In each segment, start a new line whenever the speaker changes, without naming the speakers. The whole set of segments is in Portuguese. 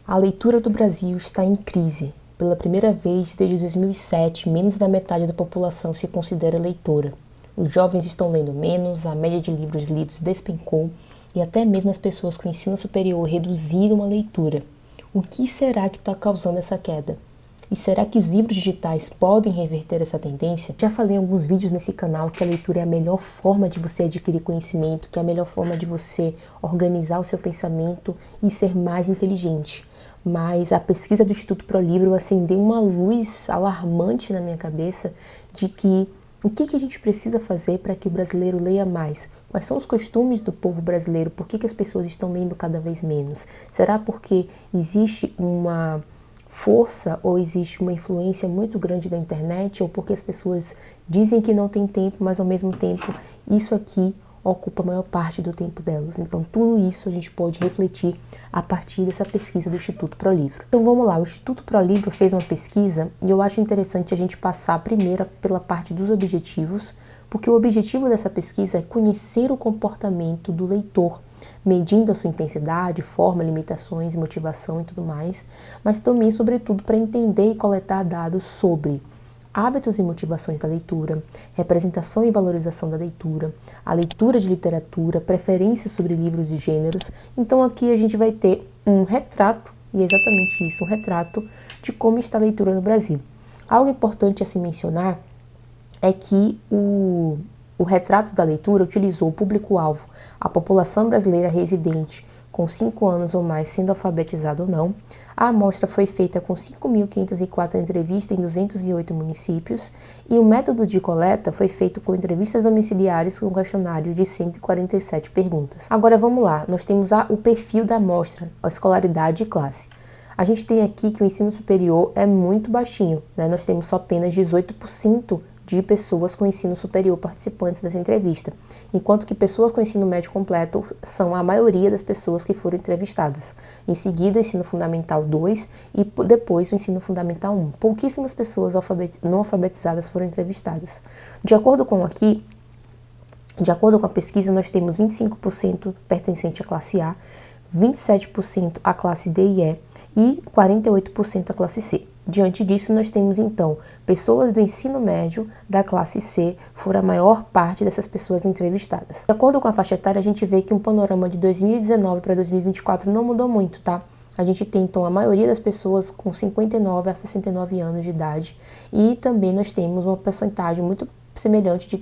A leitura do Brasil está em crise. Pela primeira vez desde 2007, menos da metade da população se considera leitora. Os jovens estão lendo menos, a média de livros lidos despencou e até mesmo as pessoas com ensino superior reduziram a leitura. O que será que está causando essa queda? E será que os livros digitais podem reverter essa tendência? Já falei em alguns vídeos nesse canal que a leitura é a melhor forma de você adquirir conhecimento, que é a melhor forma de você organizar o seu pensamento e ser mais inteligente. Mas a pesquisa do Instituto ProLivro acendeu uma luz alarmante na minha cabeça de que o que a gente precisa fazer para que o brasileiro leia mais? Quais são os costumes do povo brasileiro? Por que as pessoas estão lendo cada vez menos? Será porque existe uma força ou existe uma influência muito grande da internet, ou porque as pessoas dizem que não tem tempo, mas ao mesmo tempo isso aqui ocupa a maior parte do tempo delas? Então tudo isso a gente pode refletir a partir dessa pesquisa do Instituto ProLivro. Então vamos lá, o Instituto ProLivro fez uma pesquisa e eu acho interessante a gente passar primeiro pela parte dos objetivos, porque o objetivo dessa pesquisa é conhecer o comportamento do leitor, medindo a sua intensidade, forma, limitações, motivação e tudo mais, mas também, sobretudo, para entender e coletar dados sobre hábitos e motivações da leitura, representação e valorização da leitura, a leitura de literatura, preferências sobre livros e gêneros. Então aqui a gente vai ter um retrato, e é exatamente isso, um retrato de como está a leitura no Brasil. Algo importante a se mencionar é que o retrato da leitura utilizou o público-alvo, a população brasileira residente com 5 anos ou mais, sendo alfabetizada ou não. A amostra foi feita com 5.504 entrevistas em 208 municípios e o método de coleta foi feito com entrevistas domiciliares com questionário de 147 perguntas. Agora vamos lá, nós temos o perfil da amostra, a escolaridade e classe. A gente tem aqui que o ensino superior é muito baixinho, né? Nós temos só apenas 18% de pessoas com ensino superior participantes dessa entrevista, enquanto que pessoas com ensino médio completo são a maioria das pessoas que foram entrevistadas. Em seguida, ensino fundamental 2 e depois o ensino fundamental 1. Pouquíssimas pessoas não alfabetizadas foram entrevistadas. De acordo com a pesquisa, nós temos 25% pertencente à classe A, 27% à classe D e E e 48% à classe C. Diante disso, nós temos então pessoas do ensino médio da classe C, foram a maior parte dessas pessoas entrevistadas. De acordo com a faixa etária, a gente vê que um panorama de 2019 para 2024 não mudou muito, tá? A gente tem então a maioria das pessoas com 59 a 69 anos de idade e também nós temos uma percentagem muito semelhante de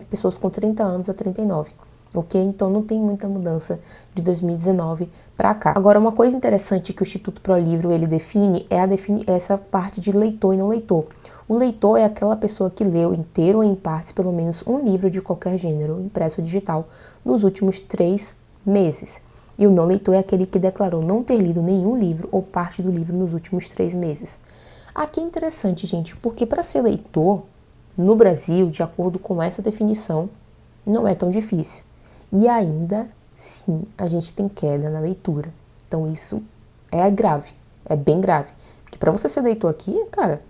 pessoas com 30 anos a 39. Ok? Então não tem muita mudança de 2019 para cá. Agora, uma coisa interessante que o Instituto ProLivro ele define é essa parte de leitor e não leitor. O leitor é aquela pessoa que leu inteiro ou em partes pelo menos um livro de qualquer gênero, impresso ou digital, nos últimos 3 meses. E o não leitor é aquele que declarou não ter lido nenhum livro ou parte do livro nos últimos 3 meses. Aqui é interessante, gente, porque para ser leitor, no Brasil, de acordo com essa definição, não é tão difícil. E ainda, sim, a gente tem queda na leitura. Então isso é grave, é bem grave. Porque para você ser leitor aqui, cara,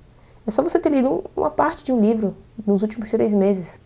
é só você ter lido uma parte de um livro nos últimos 3 meses.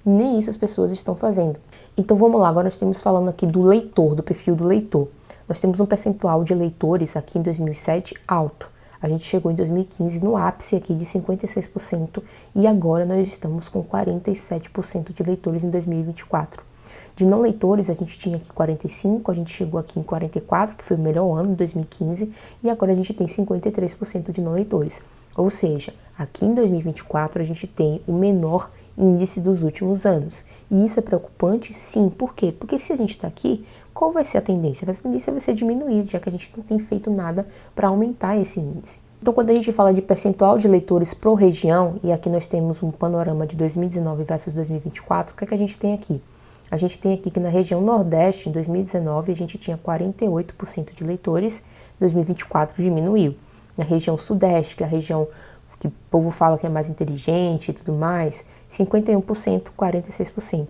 Nem isso as pessoas estão fazendo. Então vamos lá, agora nós estamos falando aqui do leitor, do perfil do leitor. Nós temos um percentual de leitores aqui em 2007 alto. A gente chegou em 2015 no ápice aqui de 56% e agora nós estamos com 47% de leitores em 2024. De não leitores, a gente tinha aqui 45, a gente chegou aqui em 44, que foi o melhor ano, 2015, e agora a gente tem 53% de não leitores. Ou seja, aqui em 2024 a gente tem o menor índice dos últimos anos. E isso é preocupante? Sim. Por quê? Porque se a gente está aqui, qual vai ser a tendência? A tendência vai ser diminuir, já que a gente não tem feito nada para aumentar esse índice. Então, quando a gente fala de percentual de leitores por região, e aqui nós temos um panorama de 2019 versus 2024, o que é que a gente tem aqui? A gente tem aqui que na região Nordeste, em 2019, a gente tinha 48% de leitores, em 2024 diminuiu. Na região Sudeste, que é a região que o povo fala que é mais inteligente e tudo mais, 51%, 46%.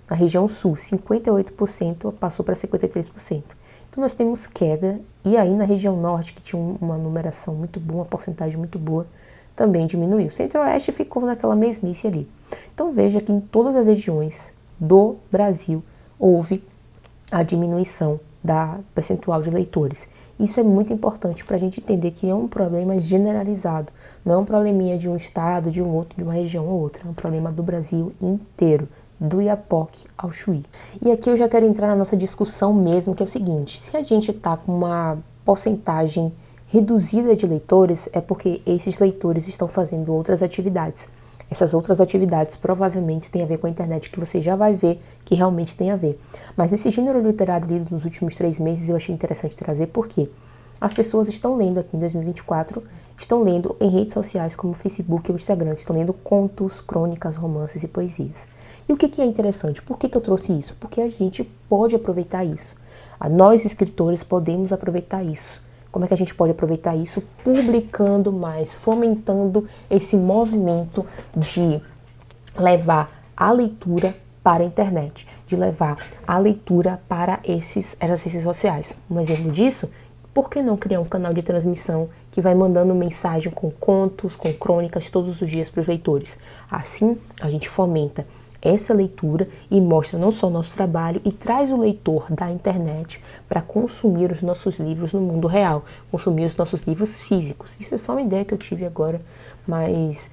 Na região Sul, 58% passou para 53%. Então nós temos queda, e aí na região Norte, que tinha uma numeração muito boa, uma porcentagem muito boa, também diminuiu. Centro-Oeste ficou naquela mesmice ali. Então veja que em todas as regiões do Brasil houve a diminuição da percentual de leitores. Isso é muito importante para a gente entender que é um problema generalizado, não é um probleminha de um estado, de um outro, de uma região ou outra, é um problema do Brasil inteiro, do Iapoque ao Chuí. E aqui eu já quero entrar na nossa discussão mesmo, que é o seguinte: se a gente está com uma porcentagem reduzida de leitores, é porque esses leitores estão fazendo outras atividades. Essas outras atividades provavelmente têm a ver com a internet, que você já vai ver que realmente tem a ver. Mas nesse gênero literário lido nos últimos 3 meses, eu achei interessante trazer porque as pessoas estão lendo aqui em 2024, estão lendo em redes sociais como o Facebook e o Instagram, estão lendo contos, crônicas, romances e poesias. E o que é interessante? Por que eu trouxe isso? Porque a gente pode aproveitar isso. Nós, escritores, podemos aproveitar isso. Como é que a gente pode aproveitar isso? Publicando mais, fomentando esse movimento de levar a leitura para a internet, de levar a leitura para essas redes sociais. Um exemplo disso, por que não criar um canal de transmissão que vai mandando mensagem com contos, com crônicas todos os dias para os leitores? Assim, a gente fomenta essa leitura e mostra não só o nosso trabalho e traz o leitor da internet para consumir os nossos livros no mundo real, consumir os nossos livros físicos. Isso é só uma ideia que eu tive agora, mas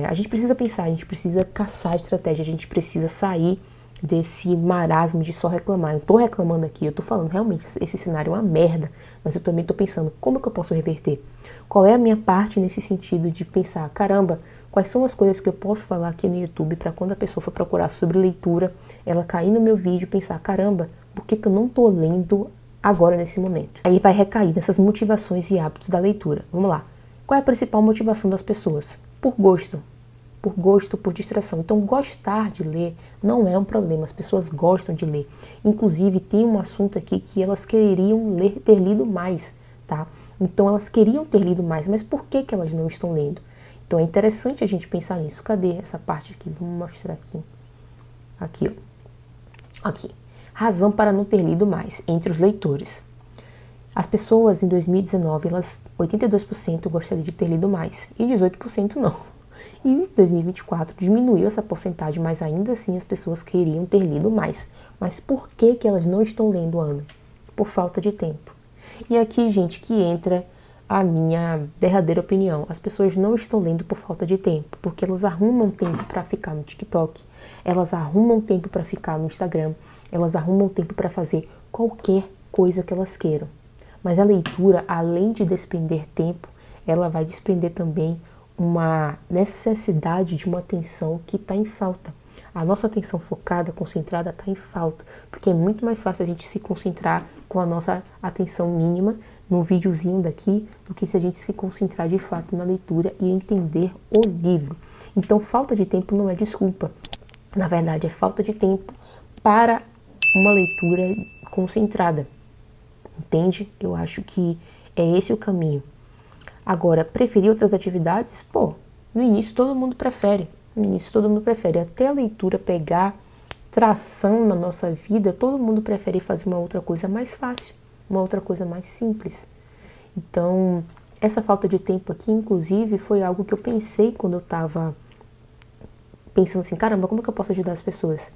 a gente precisa pensar, a gente precisa caçar estratégia, a gente precisa sair desse marasmo de só reclamar. Eu tô reclamando aqui, eu tô falando realmente esse cenário é uma merda, mas eu também tô pensando como que eu posso reverter? Qual é a minha parte nesse sentido de pensar, caramba, quais são as coisas que eu posso falar aqui no YouTube para quando a pessoa for procurar sobre leitura, ela cair no meu vídeo e pensar, caramba, por que eu não tô lendo agora nesse momento? Aí vai recair nessas motivações e hábitos da leitura. Vamos lá. Qual é a principal motivação das pessoas? Por gosto, por distração. Então, gostar de ler não é um problema, as pessoas gostam de ler. Inclusive, tem um assunto aqui que elas queriam ter lido mais, tá? Então, elas queriam ter lido mais, mas por que elas não estão lendo? Então é interessante a gente pensar nisso. Cadê essa parte aqui? Vamos mostrar aqui. Aqui, ó. Aqui. Razão para não ter lido mais entre os leitores. As pessoas em 2019, 82% gostariam de ter lido mais e 18% não. E em 2024 diminuiu essa porcentagem, mas ainda assim as pessoas queriam ter lido mais. Mas por que elas não estão lendo, Ana? Por falta de tempo. E aqui, gente, que entra a minha derradeira opinião. As pessoas não estão lendo por falta de tempo, porque elas arrumam tempo para ficar no TikTok, elas arrumam tempo para ficar no Instagram, elas arrumam tempo para fazer qualquer coisa que elas queiram. Mas a leitura, além de desprender tempo, ela vai desprender também uma necessidade de uma atenção que está em falta. A nossa atenção focada, concentrada, está em falta, porque é muito mais fácil a gente se concentrar com a nossa atenção mínima num videozinho daqui, do que se a gente se concentrar de fato na leitura e entender o livro. Então, falta de tempo não é desculpa. Na verdade, é falta de tempo para uma leitura concentrada. Entende? Eu acho que é esse o caminho. Agora, preferir outras atividades? Pô, no início todo mundo prefere. No início todo mundo prefere. Até a leitura pegar tração na nossa vida, todo mundo prefere fazer uma outra coisa mais fácil, uma outra coisa mais simples. Então, essa falta de tempo aqui, inclusive, foi algo que eu pensei quando eu estava pensando assim, caramba, como que eu posso ajudar as pessoas?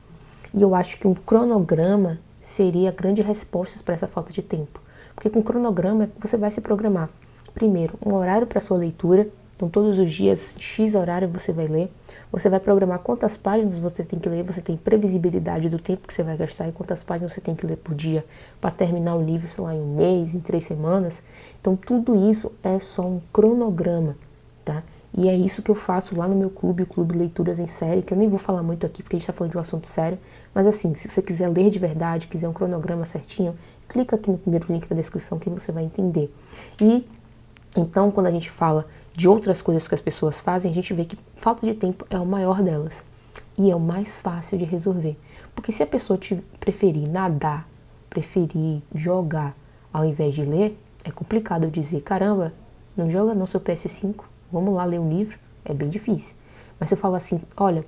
E eu acho que um cronograma seria a grande resposta para essa falta de tempo. Porque com cronograma você vai se programar. Primeiro, um horário para sua leitura. Então, todos os dias, X horário você vai ler. Você vai programar quantas páginas você tem que ler. Você tem previsibilidade do tempo que você vai gastar e quantas páginas você tem que ler por dia para terminar o livro, sei lá, em 1 mês, em 3 semanas. Então, tudo isso é só um cronograma, tá? E é isso que eu faço lá no meu clube, o Clube Leituras em Série, que eu nem vou falar muito aqui porque a gente está falando de um assunto sério. Mas assim, se você quiser ler de verdade, quiser um cronograma certinho, clica aqui no primeiro link da descrição que você vai entender. E então, quando a gente fala de outras coisas que as pessoas fazem, a gente vê que falta de tempo é o maior delas. E é o mais fácil de resolver. Porque se a pessoa preferir nadar, preferir jogar ao invés de ler, é complicado eu dizer, caramba, não joga não seu PS5, vamos lá ler um livro, é bem difícil. Mas se eu falar assim, olha,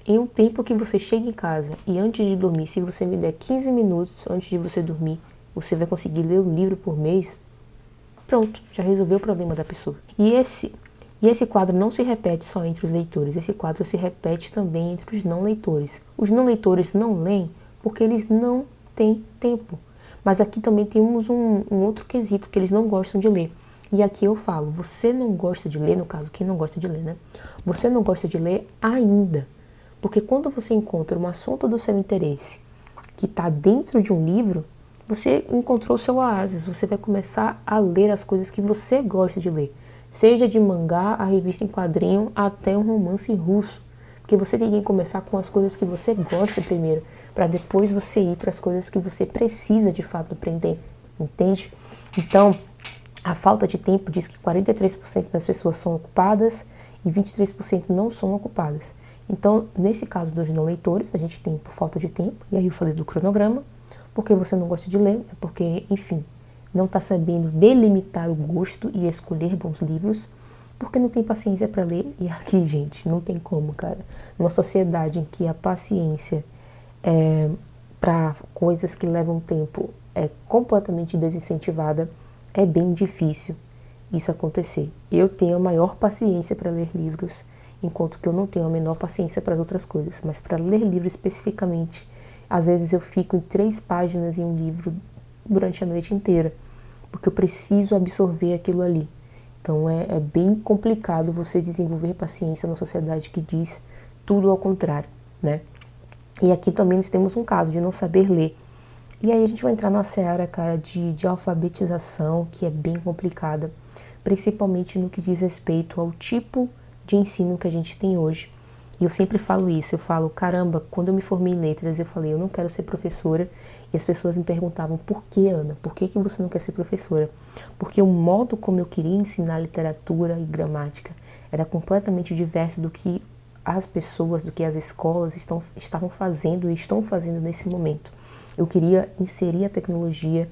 em um tempo que você chega em casa e antes de dormir, se você me der 15 minutos antes de você dormir, você vai conseguir ler um livro por mês, pronto, já resolveu o problema da pessoa. E esse quadro não se repete só entre os leitores, esse quadro se repete também entre os não leitores. Os não leitores não leem porque eles não têm tempo. Mas aqui também temos um outro quesito que eles não gostam de ler. E aqui eu falo, você não gosta de ler, no caso, quem não gosta de ler, né? Você não gosta de ler ainda. Porque quando você encontra um assunto do seu interesse que está dentro de um livro, você encontrou o seu oásis, você vai começar a ler as coisas que você gosta de ler. Seja de mangá, a revista em quadrinho, até um romance russo. Porque você tem que começar com as coisas que você gosta primeiro, para depois você ir para as coisas que você precisa de fato aprender, entende? Então, a falta de tempo diz que 43% das pessoas são ocupadas e 23% não são ocupadas. Então, nesse caso dos não leitores, a gente tem por falta de tempo, e aí eu falei do cronograma, porque você não gosta de ler, é porque, enfim, não está sabendo delimitar o gosto e escolher bons livros, porque não tem paciência para ler. E aqui, gente, não tem como, cara. Numa sociedade em que a paciência para coisas que levam tempo é completamente desincentivada, é bem difícil isso acontecer. Eu tenho a maior paciência para ler livros, enquanto que eu não tenho a menor paciência para outras coisas. Mas para ler livro especificamente, às vezes eu fico em 3 páginas em um livro durante a noite inteira, porque eu preciso absorver aquilo ali. Então é bem complicado você desenvolver paciência numa sociedade que diz tudo ao contrário, né? E aqui também nós temos um caso de não saber ler. E aí a gente vai entrar na seara, cara, de alfabetização, que é bem complicada, principalmente no que diz respeito ao tipo de ensino que a gente tem hoje. E eu sempre falo isso, eu falo, caramba, quando eu me formei em letras, eu falei, eu não quero ser professora. E as pessoas me perguntavam, por que, Ana? Por que você não quer ser professora? Porque o modo como eu queria ensinar literatura e gramática era completamente diverso do que as pessoas, do que as escolas estavam fazendo e estão fazendo nesse momento. Eu queria inserir a tecnologia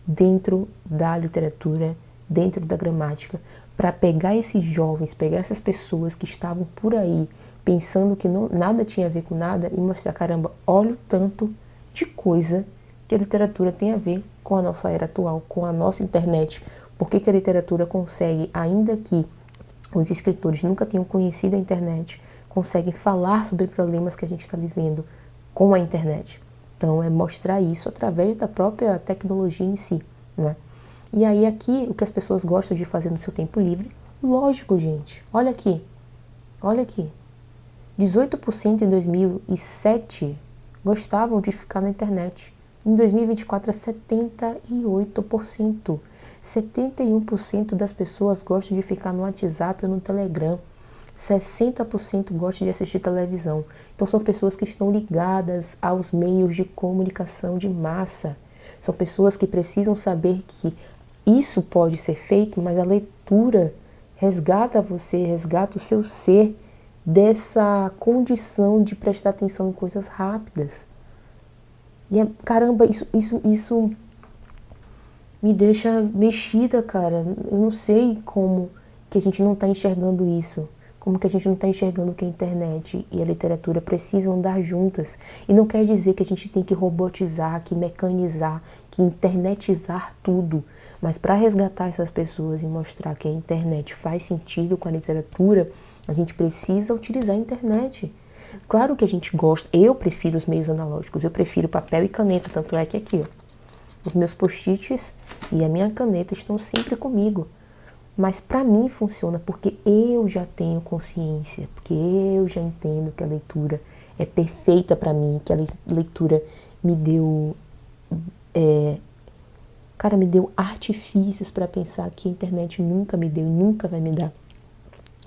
dentro da literatura, dentro da gramática, para pegar esses jovens, pegar essas pessoas que estavam por aí pensando que nada tinha a ver com nada e mostrar, caramba, olha o tanto de coisa que a literatura tem a ver com a nossa era atual, com a nossa internet. Por que a literatura consegue, ainda que os escritores nunca tenham conhecido a internet, conseguem falar sobre problemas que a gente está vivendo com a internet? Então, é mostrar isso através da própria tecnologia em si, não é? E aí aqui, o que as pessoas gostam de fazer no seu tempo livre, lógico, gente, olha aqui, 18% em 2007 gostavam de ficar na internet. Em 2024 é 78%. 71% das pessoas gostam de ficar no WhatsApp ou no Telegram. 60% gostam de assistir televisão. Então são pessoas que estão ligadas aos meios de comunicação de massa. São pessoas que precisam saber que isso pode ser feito, mas a leitura resgata você, resgata o seu ser dessa condição de prestar atenção em coisas rápidas. E caramba, isso me deixa mexida, cara. Eu não sei como que a gente não está enxergando isso. Como que a gente não está enxergando que a internet e a literatura precisam andar juntas. E não quer dizer que a gente tem que robotizar, que mecanizar, que internetizar tudo. Mas para resgatar essas pessoas e mostrar que a internet faz sentido com a literatura, a gente precisa utilizar a internet. Claro que a gente gosta, eu prefiro os meios analógicos, eu prefiro papel e caneta, tanto é que aqui, ó, os meus post-its e a minha caneta estão sempre comigo. Mas para mim funciona porque eu já tenho consciência, porque eu já entendo que a leitura é perfeita para mim, que a leitura me deu, me deu artifícios para pensar que a internet nunca me deu e nunca vai me dar.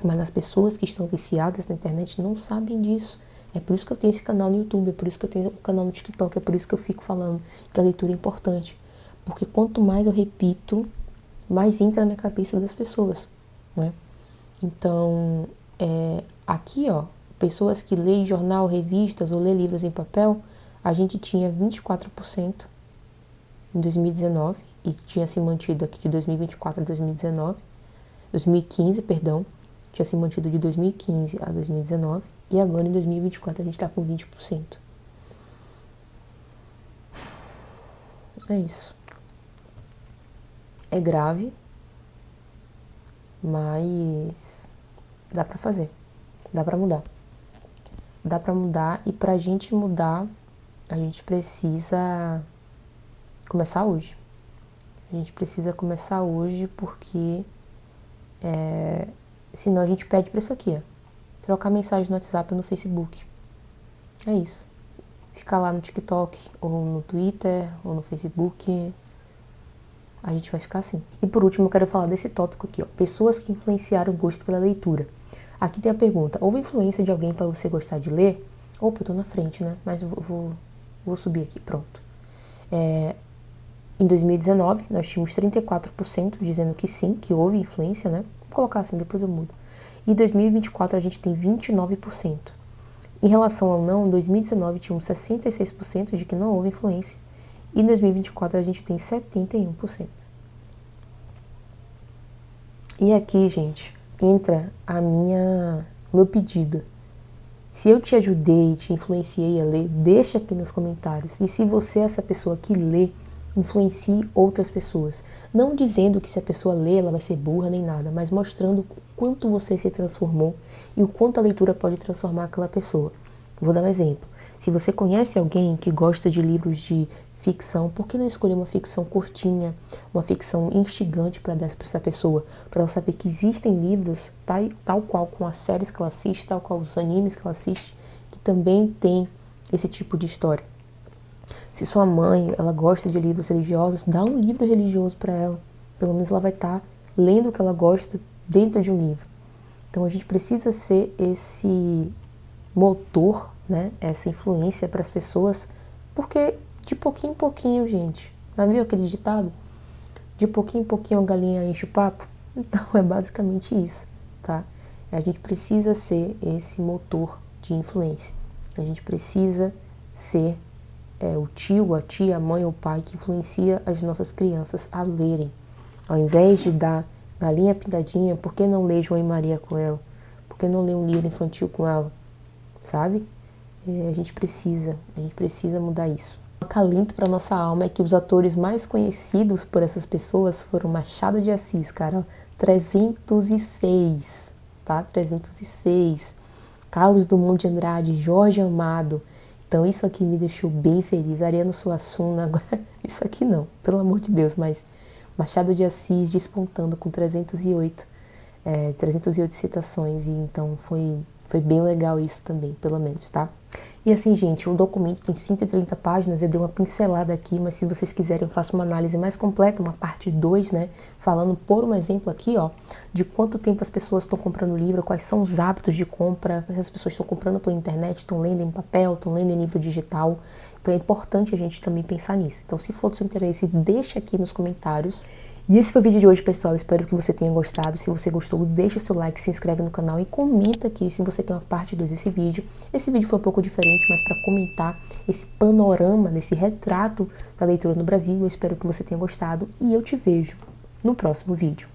Mas as pessoas que estão viciadas na internet não sabem disso. É por isso que eu tenho esse canal no YouTube, é por isso que eu tenho um canal no TikTok, é por isso que eu fico falando que a leitura é importante. Porque quanto mais eu repito, mais entra na cabeça das pessoas, né? Então, aqui, ó, pessoas que leem jornal, revistas ou lê livros em papel, a gente tinha 24% em 2019 e tinha se mantido aqui de 2024 a 2015, perdão, tinha se mantido de 2015 a 2019 e agora em 2024 a gente está com 20%. É isso. É grave, mas dá pra fazer, dá pra mudar. Dá pra mudar e pra gente mudar, a gente precisa começar hoje. A gente precisa começar hoje porque senão a gente pede pra isso aqui, ó. Trocar mensagem no WhatsApp ou no Facebook. É isso. Ficar lá no TikTok, ou no Twitter, ou no Facebook. A gente vai ficar assim. E por último, eu quero falar desse tópico aqui, ó. Pessoas que influenciaram o gosto pela leitura. Aqui tem a pergunta: houve influência de alguém para você gostar de ler? Opa, eu tô na frente, né? Mas eu vou subir aqui, pronto. Em 2019, nós tínhamos 34% dizendo que sim, que houve influência, né? Vou colocar assim, depois eu mudo. E em 2024, a gente tem 29%. Em relação ao não, em 2019 tínhamos 66% de que não houve influência. E em 2024 a gente tem 71%. E aqui, gente, entra meu pedido. Se eu te ajudei, te influenciei a ler, deixa aqui nos comentários. E se você é essa pessoa que lê, influencie outras pessoas. Não dizendo que se a pessoa lê, ela vai ser burra nem nada, mas mostrando o quanto você se transformou e o quanto a leitura pode transformar aquela pessoa. Vou dar um exemplo. Se você conhece alguém que gosta de livros de ficção, por que não escolher uma ficção curtinha, uma ficção instigante para dar para essa pessoa? Para ela saber que existem livros, tal qual com as séries que ela assiste, tal qual os animes que ela assiste, que também tem esse tipo de história. Se sua mãe, ela gosta de livros religiosos, dá um livro religioso para ela. Pelo menos ela vai estar lendo o que ela gosta dentro de um livro. Então a gente precisa ser esse motor, né? Essa influência para as pessoas, porque de pouquinho em pouquinho, gente. Já viu aquele ditado? De pouquinho em pouquinho a galinha enche o papo? Então é basicamente isso, tá? A gente precisa ser esse motor de influência. A gente precisa ser o tio, a tia, a mãe ou o pai que influencia as nossas crianças a lerem. Ao invés de dar galinha pintadinha, por que não ler João e Maria com ela? Por que não ler um livro infantil com ela? Sabe? A gente precisa mudar isso. O acalento para nossa alma é que os atores mais conhecidos por essas pessoas foram Machado de Assis, cara, 306, tá? 306. Carlos Drummond de Andrade, Jorge Amado. Então isso aqui me deixou bem feliz. Ariano Suassuna, agora isso aqui não, pelo amor de Deus, mas Machado de Assis despontando com 308 citações, e então foi bem legal isso também, pelo menos, tá? E assim, gente, o documento tem 130 páginas, eu dei uma pincelada aqui, mas se vocês quiserem eu faço uma análise mais completa, uma parte 2, né? Falando por um exemplo aqui, ó, de quanto tempo as pessoas estão comprando livro, quais são os hábitos de compra, as pessoas estão comprando pela internet, estão lendo em papel, estão lendo em livro digital. Então é importante a gente também pensar nisso. Então se for do seu interesse, deixa aqui nos comentários. E esse foi o vídeo de hoje, pessoal. Espero que você tenha gostado. Se você gostou, deixa o seu like, se inscreve no canal e comenta aqui se você quer uma parte 2 desse vídeo. Esse vídeo foi um pouco diferente, mas para comentar esse panorama, desse retrato da leitura no Brasil. Eu espero que você tenha gostado e eu te vejo no próximo vídeo.